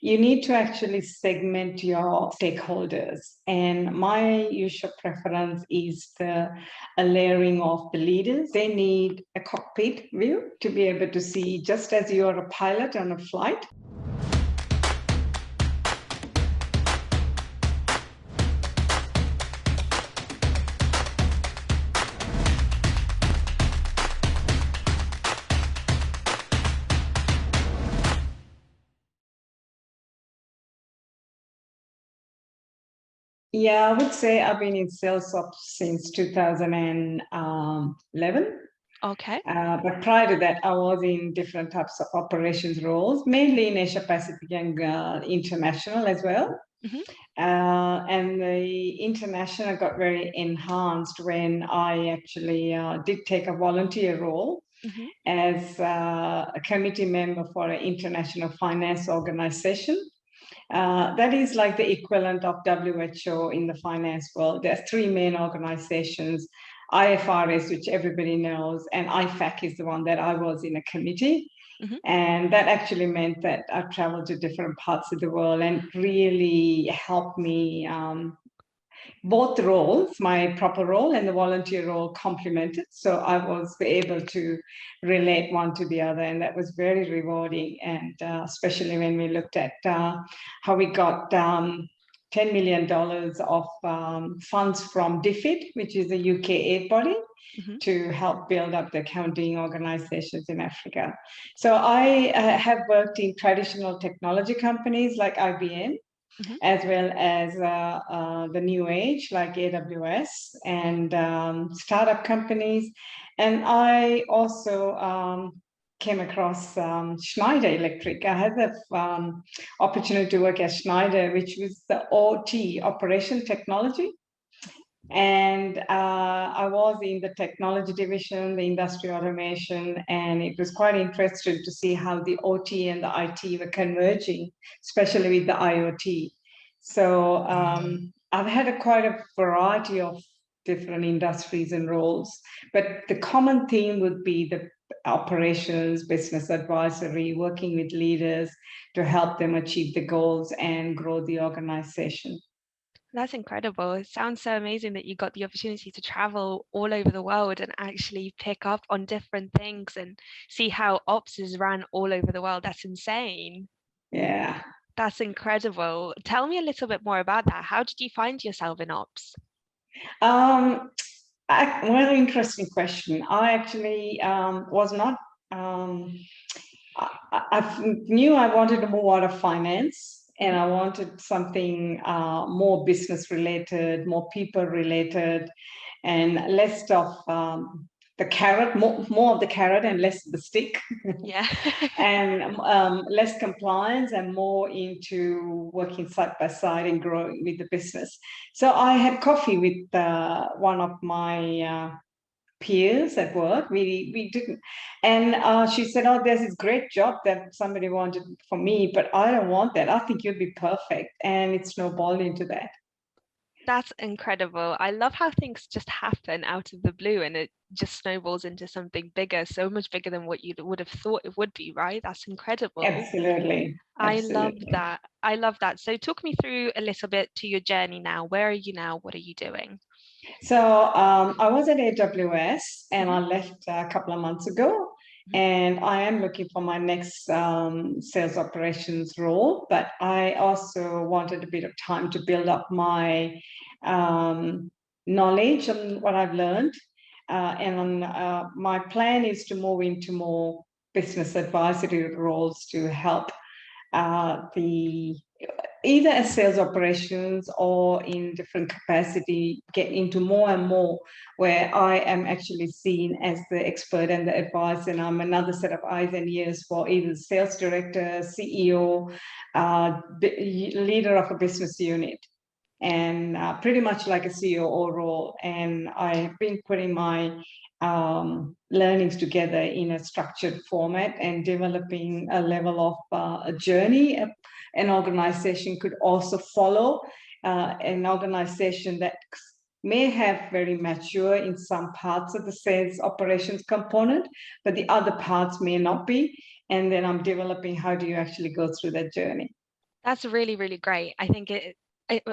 you need to actually segment your stakeholders. And my usual preference is a layering of the leaders. They need a cockpit view to be able to see, just as you're a pilot on a flight. Yeah, I would say I've been in sales ops since 2011. Okay. But prior to that, I was in different types of operations roles, mainly in Asia Pacific and international as well. And the international got very enhanced when I actually did take a volunteer role as a committee member for an international finance organization. That is like the equivalent of WHO in the finance world. There are three main organizations: IFRS, which everybody knows, and IFAC is the one that I was in a committee. And that actually meant that I traveled to different parts of the world and really helped me. Both roles, my proper role and the volunteer role, complemented. So I was able to relate one to the other, and that was very rewarding. And especially when we looked at how we got $10 million of funds from DFID, which is a UK aid body, to help build up the accounting organizations in Africa. So I have worked in traditional technology companies like IBM, as well as the new age like AWS and startup companies. And I also came across Schneider Electric. I had the opportunity to work at Schneider, which was the OT, operation technology. And I was in the technology division, the industry automation, and it was quite interesting to see how the OT and the IT were converging, especially with the IoT. So I've had quite a variety of different industries and roles, but the common theme would be the operations, business advisory, working with leaders to help them achieve the goals and grow the organization. That's incredible. It sounds so amazing that you got the opportunity to travel all over the world and actually pick up on different things and see how ops is run all over the world. That's insane. Yeah. That's incredible. Tell me a little bit more about that. How did you find yourself in ops? Very interesting question. I actually was not. I knew I wanted to move out of finance, and I wanted something more business related, more people related, and less of the carrot, more of the carrot and less of the stick. Yeah. And less compliance and more into working side by side and growing with the business. So I had coffee with one of my peers at work. We didn't, and she said, "Oh, there's this great job that somebody wanted for me, but I don't want that. I think you'd be perfect." And it snowballed into that. That's incredible. I love how things just happen out of the blue and it just snowballs into something bigger, so much bigger than what you would have thought it would be, right? That's incredible. Absolutely. I love Absolutely. that. I love that. So talk me through a little bit to your journey now. Where are you now? What are you doing? So I was at AWS and I left a couple of months ago. And I am looking for my next sales operations role, but I also wanted a bit of time to build up my knowledge on what I've learned. My plan is to move into more business advisory roles to help the either as sales operations or in different capacity, get into more and more where I am actually seen as the expert and the advisor, and I'm another set of eyes and ears for either sales director, CEO, leader of a business unit, and pretty much like a COO role. And I've been putting my learnings together in a structured format and developing a level of a journey an organization could also follow, an organization that may have very mature in some parts of the sales operations component, but the other parts may not be. And then I'm developing how do you actually go through that journey. That's really, really great. I think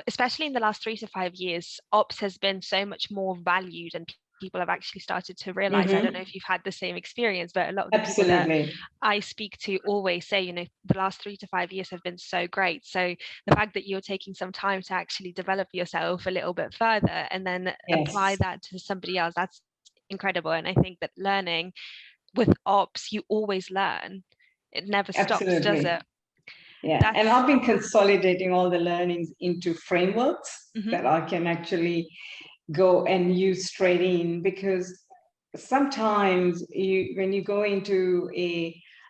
especially in the last 3 to 5 years, ops has been so much more valued, and people have actually started to realize. I don't know if you've had the same experience, but a lot of the people that Absolutely. I speak to always say, the last 3 to 5 years have been so great. So the fact that you're taking some time to actually develop yourself a little bit further and then apply Yes, that to somebody else, that's incredible. And I think that learning with ops, you always learn. It never stops, does it? absolutely. Yeah, and That's I've been consolidating all the learnings into frameworks that I can actually go and use straight in, because sometimes when you go into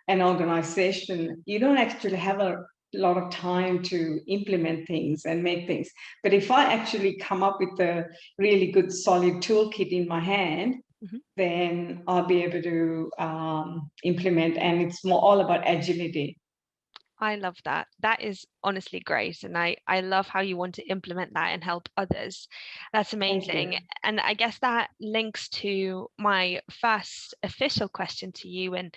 an organization, you don't actually have a lot of time to implement things and make things. But if I actually come up with a really good solid toolkit in my hand, then I'll be able to implement, and it's more all about agility. I love that. That is honestly great. And I love how you want to implement that and help others. That's Thank amazing. you. And I guess that links to my first official question to you, and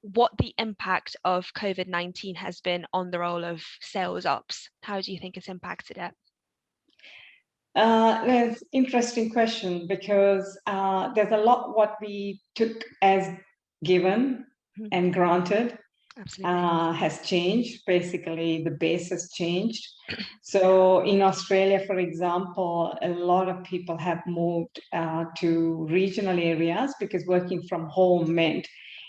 what the impact of COVID-19 has been on the role of sales ops. How do you think it's impacted it? That's interesting question, because there's a lot what we took as given and granted Absolutely. has changed. Basically, the base has changed. So in Australia, for example, a lot of people have moved to regional areas, because working from home meant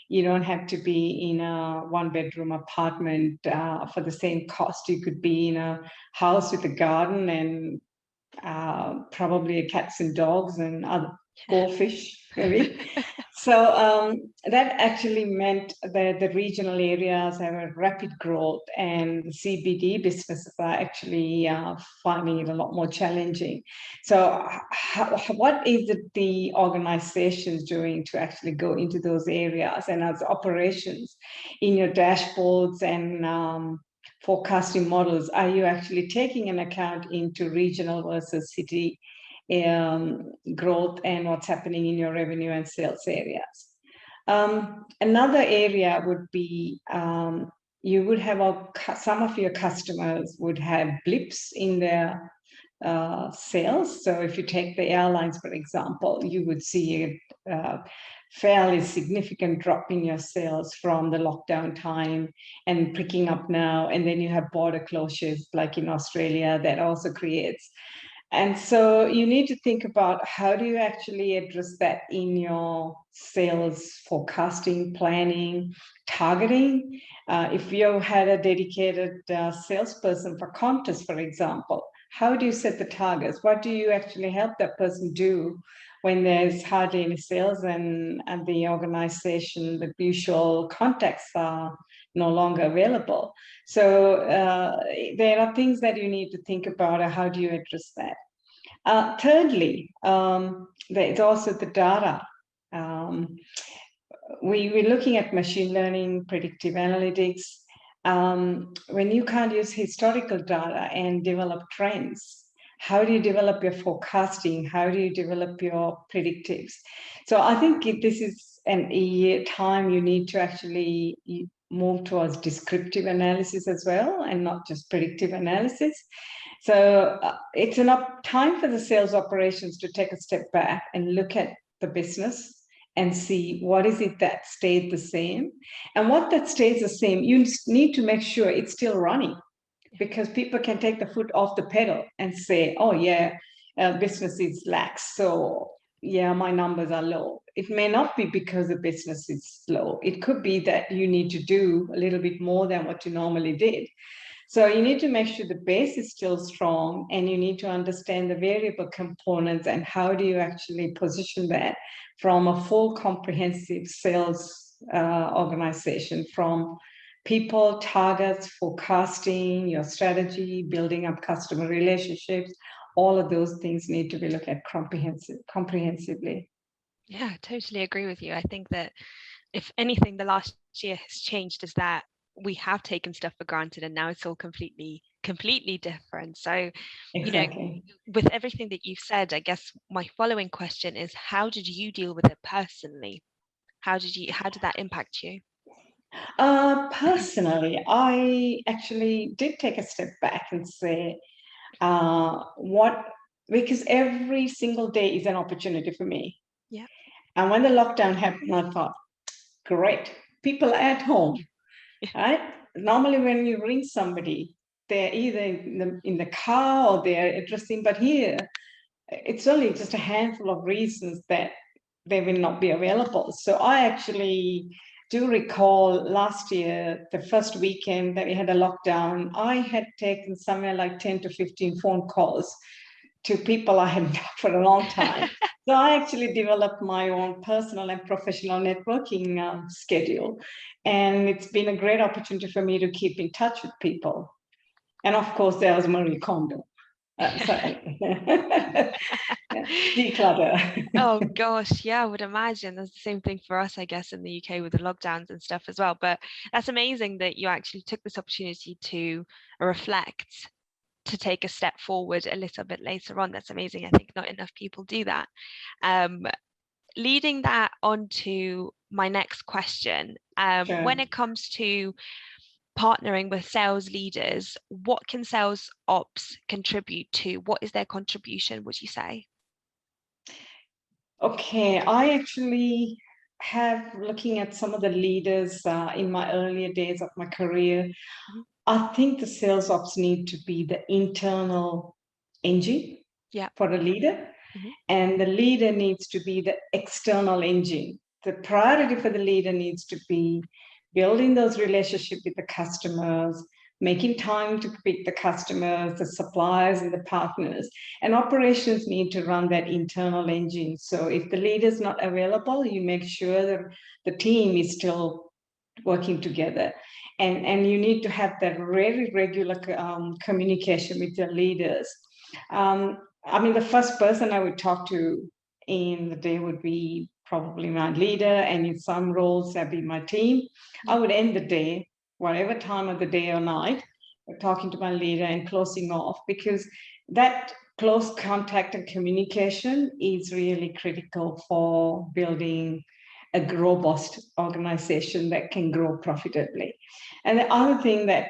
you don't have to be in a one-bedroom apartment for the same cost. You could be in a house with a garden and probably cats and dogs and other goldfish, maybe. So that actually meant that the regional areas have a rapid growth, and the CBD businesses are actually finding it a lot more challenging. So what is it the organizations doing to actually go into those areas, and as operations in your dashboards and forecasting models, are you actually taking an account into regional versus city growth and what's happening in your revenue and sales areas? Another area would be you would have some of your customers would have blips in their sales. So if you take the airlines, for example, you would see a fairly significant drop in your sales from the lockdown time and picking up now. And then you have border closures like in Australia that also creates. And so you need to think about how do you actually address that in your sales forecasting, planning, targeting. If you had a dedicated salesperson for Qantas, for example, how do you set the targets? What do you actually help that person do when there's hardly any sales and the organization, the usual contacts are no longer available? So there are things that you need to think about. How do you address that? Thirdly, there's also the data. We're looking at machine learning, predictive analytics. When you can't use historical data and develop trends, how do you develop your forecasting? How do you develop your predictives? So I think this is a time you need to actually move towards descriptive analysis as well, and not just predictive analysis. So it's enough time for the sales operations to take a step back and look at the business and see what is it that stayed the same, and what that stays the same, you need to make sure it's still running, because people can take the foot off the pedal and say, oh yeah, business is lax, so yeah, my numbers are low. It may not be because the business is low. It could be that you need to do a little bit more than what you normally did. So you need to make sure the base is still strong, and you need to understand the variable components and how do you actually position that from a full comprehensive sales organization, from people, targets, forecasting, your strategy, building up customer relationships. All of those things need to be looked at comprehensively. Yeah, totally agree with you. I think that if anything, the last year has changed is that we have taken stuff for granted, and now it's all completely different. So, Exactly. with everything that you've said, I guess my following question is, how did you deal with it personally? How did that impact you? Personally, I actually did take a step back and say, because every single day is an opportunity for me. Yeah. And when the lockdown happened, I thought, great, people are at home, right? Normally, when you ring somebody, they're either in the car or they're interesting, but here it's only just a handful of reasons that they will not be available. So I actually do recall last year, the first weekend that we had a lockdown, I had taken somewhere like 10 to 15 phone calls to people I hadn't talked for a long time. So I actually developed my own personal and professional networking schedule. And it's been a great opportunity for me to keep in touch with people. And of course, there was Marie Kondo. Sorry. Declutter. Oh gosh, yeah, I would imagine that's the same thing for us, I guess, in the UK with the lockdowns and stuff as well. But that's amazing that you actually took this opportunity to reflect, to take a step forward a little bit later on. That's amazing. I think not enough people do that. Leading that on to my next question, Sure. when it comes to partnering with sales leaders, what can sales ops contribute to? What is their contribution, would you say? Okay, I actually have looking at some of the leaders in my earlier days of my career. Mhm. I think the sales ops need to be the internal engine Yeah. for a leader, Mhm. and the leader needs to be the external engine. The priority for the leader needs to be building those relationships with the customers, making time to pick the customers, the suppliers, and the partners. And operations need to run that internal engine. So if the leader is not available, you make sure that the team is still working together. And you need to have that very regular communication with your leaders. I mean, the first person I would talk to in the day would be probably my leader, and in some roles, that'd be my team. Yeah. I would end the day, whatever time of the day or night, talking to my leader and closing off, because that close contact and communication is really critical for building a robust organization that can grow profitably. And the other thing that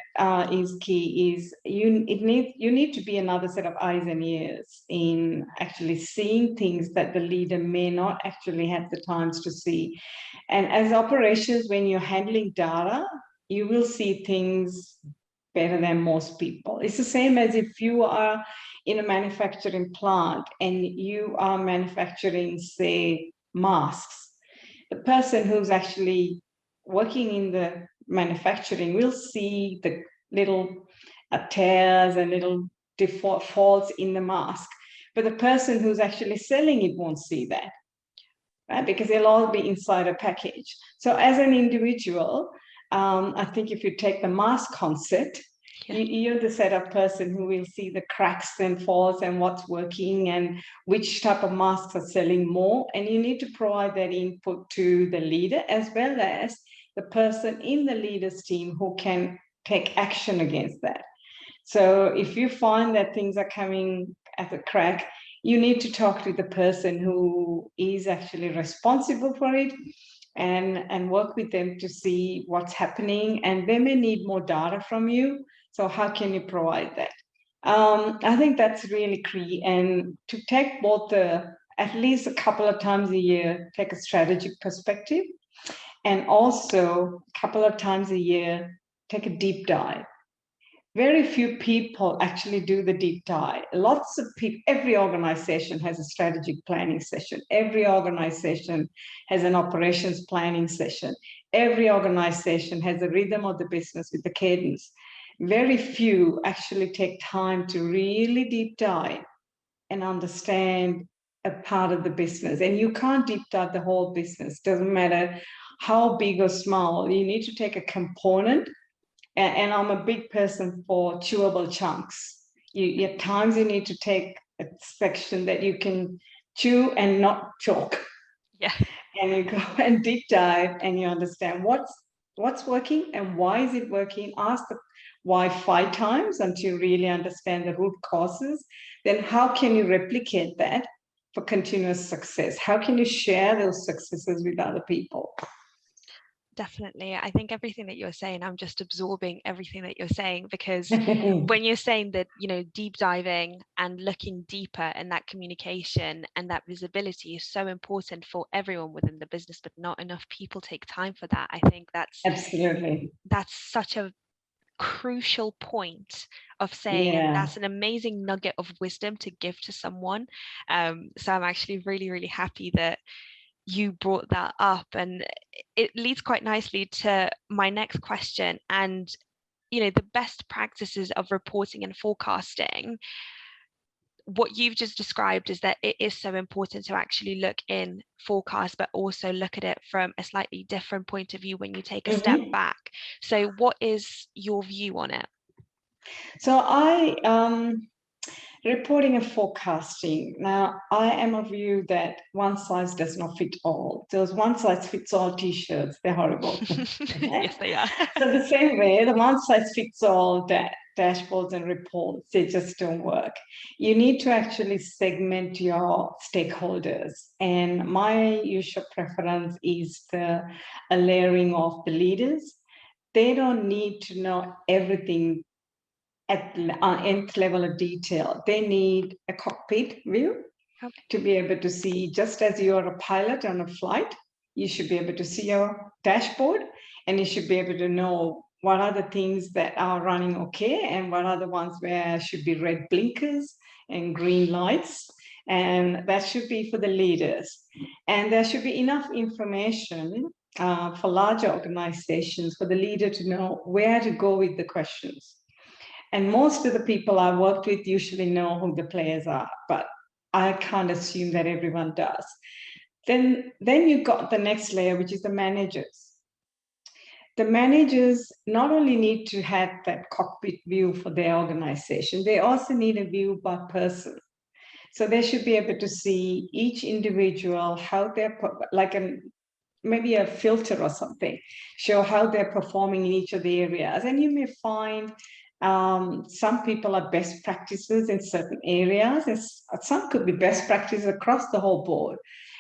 is key is you need to be another set of eyes and ears in actually seeing things that the leader may not actually have the times to see. And as operations, when you're handling data, you will see things better than most people. It's the same as if you are in a manufacturing plant and you are manufacturing, say, masks. The person who's actually working in the manufacturing will see the little tears and little faults in the mask, but the person who's actually selling it won't see that, right? Because they'll all be inside a package. So as an individual, I think if you take the mask concept, Yeah. you're the set of person who will see the cracks and faults and what's working and which type of masks are selling more. And you need to provide that input to the leader as well as the person in the leader's team who can take action against that. So if you find that things are coming at a crack, you need to talk to the person who is actually responsible for it and work with them to see what's happening. And they may need more data from you. So how can you provide that? I think that's really key. And to take both at least a couple of times a year, take a strategic perspective, and also a couple of times a year, take a deep dive. Very few people actually do the deep dive. Lots of people, every organization has a strategic planning session. Every organization has an operations planning session. Every organization has a rhythm of the business with the cadence. Very few actually take time to really deep dive and understand a part of the business. And you can't deep dive the whole business. Doesn't matter how big or small. You need to take a component, and I'm a big person for chewable chunks. At times you need to take a section that you can chew and not choke. Yeah. And you go and deep dive and you understand what's working and why is it working. Ask the why 5 times until you really understand the root causes. Then how can you replicate that for continuous success? How can you share those successes with other people? Definitely. I think everything that you're saying, I'm just absorbing everything that you're saying, because when you're saying that, deep diving and looking deeper in that communication and that visibility is so important for everyone within the business, but not enough people take time for that. I think Absolutely. that's such a crucial point of saying, and Yeah. that's an amazing nugget of wisdom to give to someone. So I'm actually really, really happy that you brought that up, and it leads quite nicely to my next question. And the best practices of reporting and forecasting, what you've just described is that it is so important to actually look in forecast, but also look at it from a slightly different point of view when you take a step back. So what is your view on it? So reporting and forecasting. Now, I am of view that one size does not fit all. Those one size fits all t-shirts, they're horrible. Yes, they are. So the same way, the one size fits all dashboards and reports, they just don't work. You need to actually segment your stakeholders. And my usual preference is a layering of the leaders. They don't need to know everything at nth level of detail. They need a cockpit view to be able to see, just as you are a pilot on a flight, you should be able to see your dashboard, and you should be able to know what are the things that are running okay and what are the ones where should be red blinkers and green lights. And that should be for the leaders. And there should be enough information for larger organizations for the leader to know where to go with the questions. And most of the people I worked with usually know who the players are, but I can't assume that everyone does. Then you've got the next layer, which is the managers. The managers not only need to have that cockpit view for their organization, they also need a view by person. So they should be able to see each individual, how they're maybe a filter or something, show how they're performing in each of the areas. And you may find some people are best practices in certain areas, and some could be best practices across the whole board.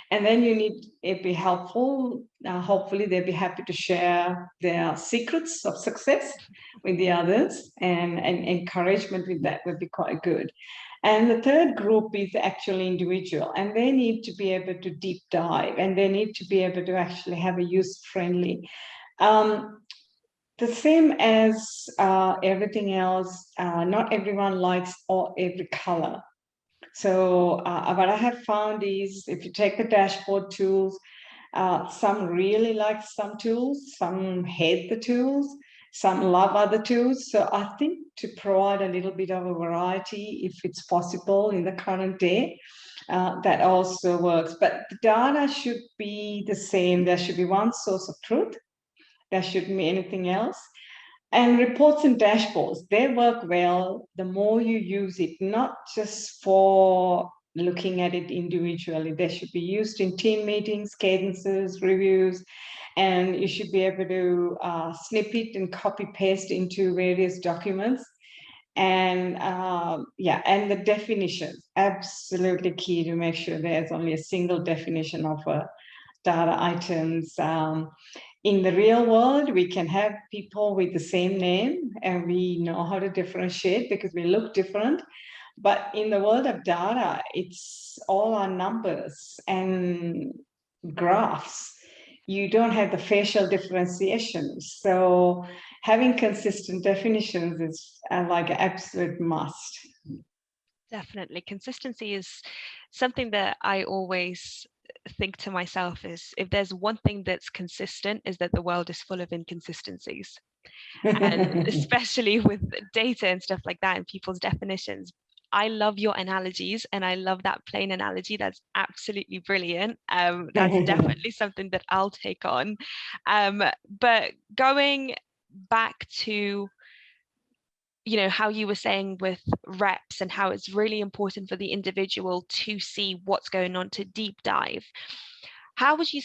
And then you need it be helpful. Hopefully, they'll be happy to share their secrets of success with the others, and encouragement with that would be quite good. And the third group is the actual individual, and they need to be able to deep dive, and they need to be able to actually have a user-friendly. The same as everything else, not everyone likes every color. So what I have found is if you take the dashboard tools, some really like some tools, some hate the tools, some love other tools. So I think to provide a little bit of a variety, if it's possible in the current day, that also works. But the data should be the same. There should be one source of truth. There shouldn't be anything else. And reports and dashboards, they work well the more you use it, not just for looking at it individually. They should be used in team meetings, cadences, reviews, and you should be able to snip it and copy paste into various documents. And and the definitions, absolutely key to make sure there's only a single definition of data items. In the real world, we can have people with the same name and we know how to differentiate because we look different. But in the world of data, it's all our numbers and graphs. You don't have the facial differentiations. So having consistent definitions is like an absolute must. Definitely. Consistency is something that I always think to myself is, if there's one thing that's consistent, is that the world is full of inconsistencies. And especially with data and stuff like that and people's definitions. I love your analogies, and I love that plane analogy. That's absolutely brilliant. That's definitely something that I'll take on. But going back to how you were saying with reps and how it's really important for the individual to see what's going on, to deep dive, how would you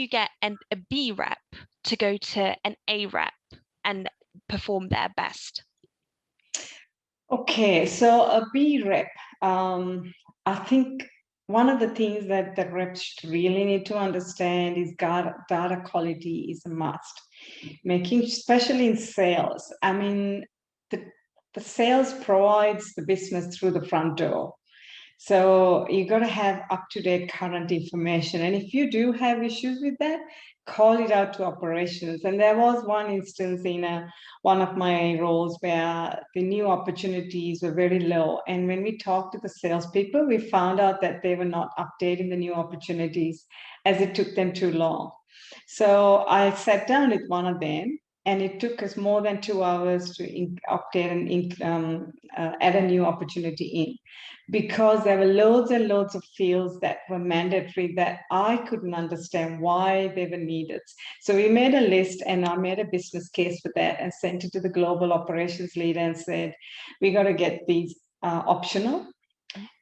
get a B rep to go to an A rep and perform their best? Okay, so a B rep, I think one of the things that the reps really need to understand is data quality is a must. Making, especially in sales, I mean, the sales provides the business through the front door. So you got to have up-to-date current information. And if you do have issues with that, call it out to operations. And there was one instance in one of my roles where the new opportunities were very low. And when we talked to the salespeople, we found out that they were not updating the new opportunities as it took them too long. So I sat down with one of them, and it took us more than 2 hours to update and add a new opportunity in, because there were loads and loads of fields that were mandatory that I couldn't understand why they were needed. So we made a list, and I made a business case for that and sent it to the global operations leader and said, we got to get these optional.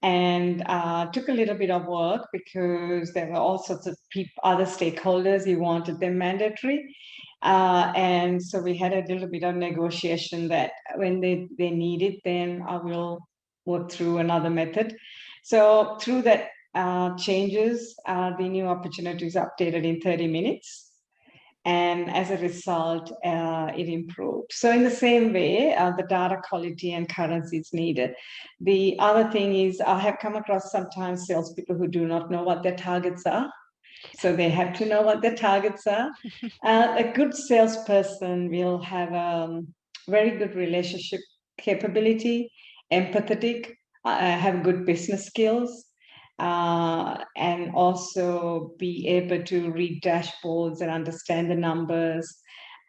And took a little bit of work because there were all sorts of other stakeholders who wanted them mandatory. And so we had a little bit of negotiation that when they need it, then I will work through another method. So through that changes, the new opportunities updated in 30 minutes. And as a result, it improved. So in the same way, the data quality and currency is needed. The other thing is I have come across sometimes salespeople who do not know what their targets are. So they have to know what their targets are. A good salesperson will have a very good relationship capability, empathetic, have good business skills, and also be able to read dashboards and understand the numbers.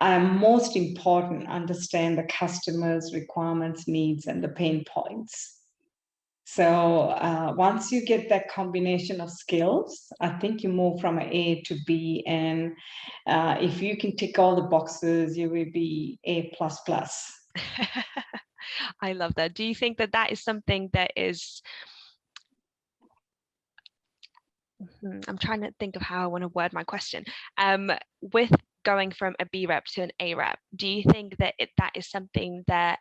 Most important, understand the customer's requirements, needs, and the pain points. So once you get that combination of skills, I think you move from an A to B. And if you can tick all the boxes, you will be A++. I love that. Do you think that that is something that is, I'm trying to think of how I want to word my question. With going from a B rep to an A rep, do you think that that is something that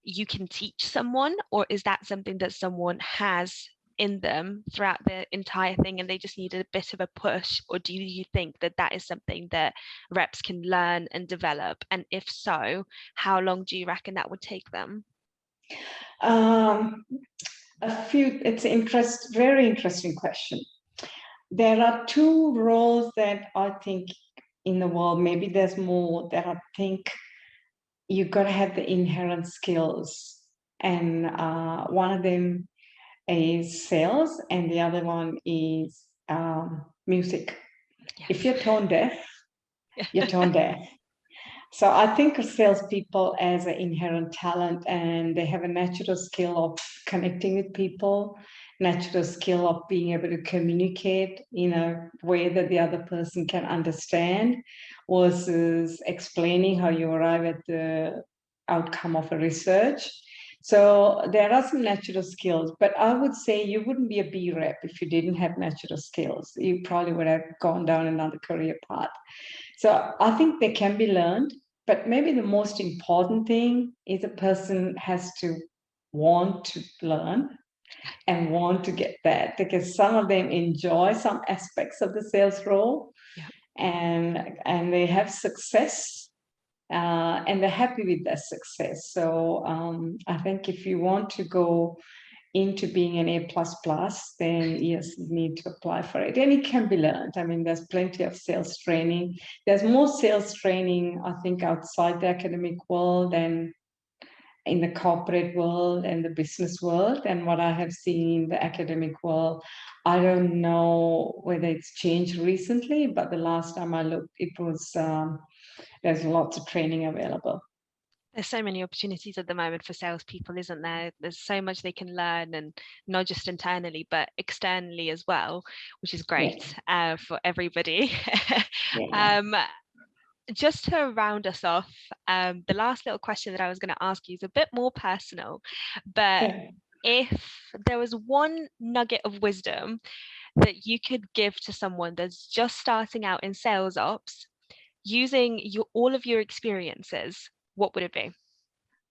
you can teach someone, or is that something that someone has in them throughout the entire thing and they just need a bit of a push? Or do you think that that is something that reps can learn and develop? And if so, how long do you reckon that would take them? It's an very interesting question. There are two roles that I think in the world, maybe there's more, that I think you've got to have the inherent skills. And one of them is sales, and the other one is music. Yes. If you're tone deaf, you're tone deaf. So I think of salespeople as an inherent talent, and they have a natural skill of connecting with people, natural skill of being able to communicate in a way that the other person can understand, versus explaining how you arrive at the outcome of a research. So there are some natural skills, but I would say you wouldn't be a B rep if you didn't have natural skills. You probably would have gone down another career path. So I think they can be learned, but maybe the most important thing is a person has to want to learn and want to get that, because some of them enjoy some aspects of the sales role, and they have success, and they're happy with their success. So I think if you want to go into being an A++, then yes, you need to apply for it. And it can be learned. I mean, there's plenty of sales training. There's more sales training, I think, outside the academic world than in the corporate world and the business world. And what I have seen in the academic world, I don't know whether it's changed recently, but the last time I looked, it was, there's lots of training available. There's so many opportunities at the moment for salespeople, isn't there? There's so much they can learn, and not just internally, but externally as well, which is great for everybody. Just to round us off, the last little question that I was going to ask you is a bit more personal, but if there was one nugget of wisdom that you could give to someone that's just starting out in sales ops, using all of your experiences, what would it be?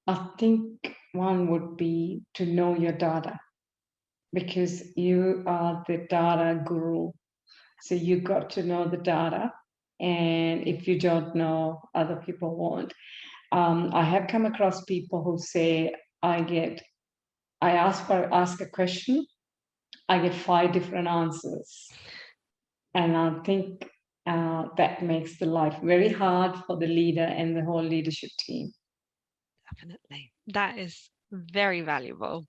I think one would be to know your data, because you are the data guru. So you got to know the data. And if you don't know, other people won't. I have come across people who say, I ask a question, I get 5 different answers. And I think that makes the life very hard for the leader and the whole leadership team. Definitely. That is very valuable.